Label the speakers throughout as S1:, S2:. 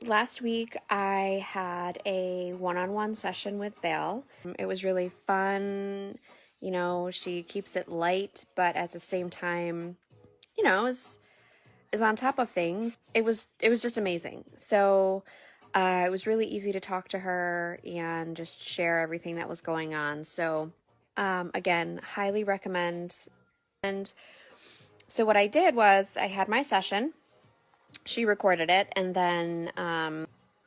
S1: Last week I had a one-on-one session with Val. It was really fun. She keeps it light, but at the same time, is on top of things. It was just amazing. So it was really easy to talk to her and just share everything that was going on. So again, highly recommend. And so what I did was I had my session. She recorded it, and then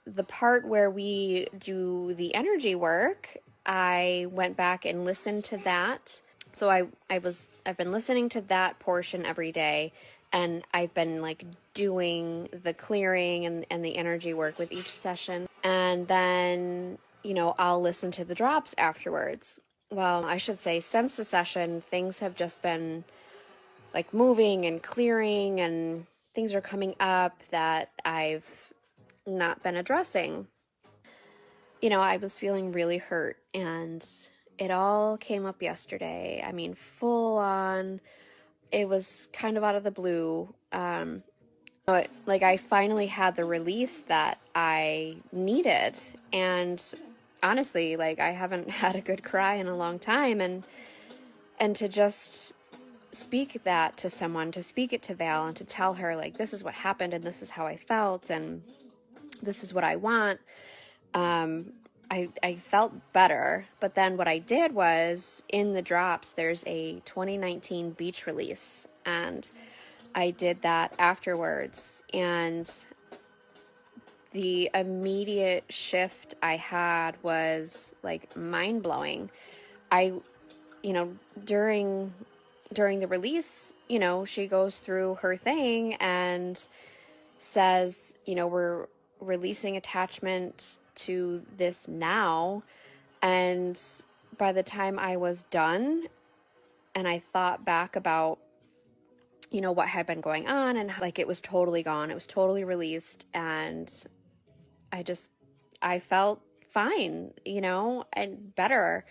S1: the part where we do the energy work, I went back and listened to that. So I've been listening to that portion every day, and I've been like doing the clearing and the energy work with each session. And then, I'll listen to the drops afterwards. Well, I should say since the session, things have just been like moving and clearing, and things are coming up that I've not been addressing. I was feeling really hurt, and it all came up yesterday. I mean, full on. It was kind of out of the blue. But like I finally had the release that I needed. And honestly, like I haven't had a good cry in a long time, and to just speak that to someone, to speak it to Val and to tell her like this is what happened and this is how I felt and this is what I want. I felt better. But then what I did was in the drops, there's a 2019 beach release, and I did that afterwards. And the immediate shift I had was like mind blowing. I, during the release, she goes through her thing and says, we're releasing attachment to this now. And by the time I was done and I thought back about, what had been going on, and like it was totally gone, it was totally released, and I felt fine, and better.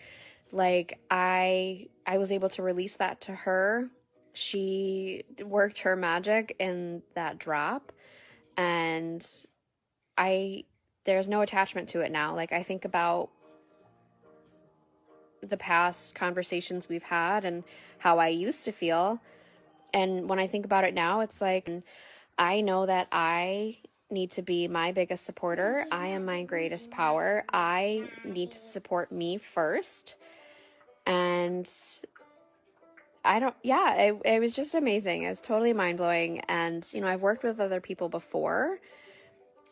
S1: Like I was able to release that to her. She worked her magic in that drop, and there's no attachment to it now. Like I think about the past conversations we've had and how I used to feel. And when I think about it now, it's like, I know that I need to be my biggest supporter. I am my greatest power. I need to support me first. And it was just amazing. It was totally mind blowing. And, I've worked with other people before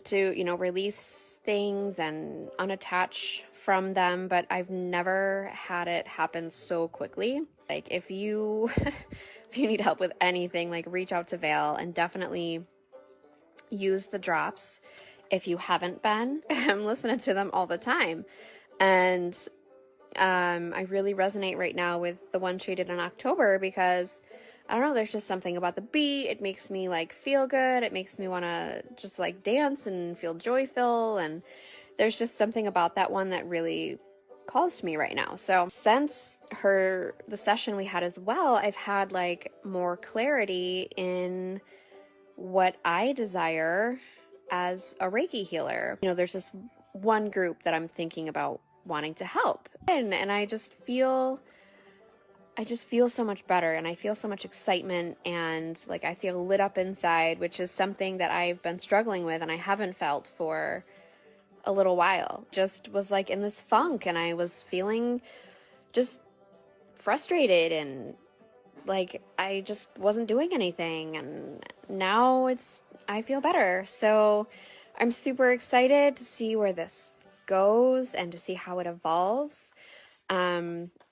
S1: to, release things and unattach from them, but I've never had it happen so quickly. Like if you, if you need help with anything, like reach out to Val, and definitely use the drops if you haven't been. I'm listening to them all the time. And I really resonate right now with the one she did in October because I don't know, there's just something about the beat. It makes me like feel good. It makes me want to just like dance and feel joyful. And there's just something about that one that really calls to me right now. So since the session we had as well, I've had like more clarity in what I desire as a Reiki healer. There's this one group that I'm thinking about wanting to help. And I just feel so much better, and I feel so much excitement, and like I feel lit up inside, which is something that I've been struggling with and I haven't felt for a little while. Just was like in this funk, and I was feeling just frustrated, and like I just wasn't doing anything, and now I feel better. So I'm super excited to see where this goes and to see how it evolves.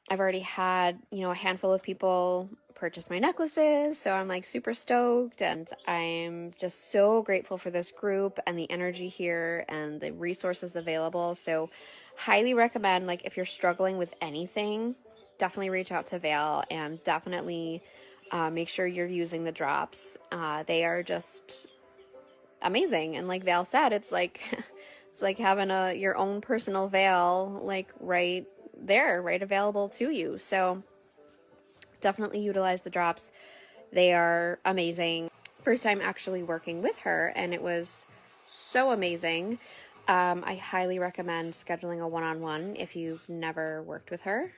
S1: I've already had, a handful of people purchase my necklaces, so I'm like super stoked, and I'm just so grateful for this group and the energy here and the resources available. So highly recommend, like if you're struggling with anything, definitely reach out to Val, and definitely make sure you're using the drops. They are just amazing. And like Val said, it's like it's like having your own personal Val, like right there, right available to you. So definitely utilize the drops. They are amazing. First time actually working with her, and it was so amazing. I highly recommend scheduling a one-on-one if you've never worked with her.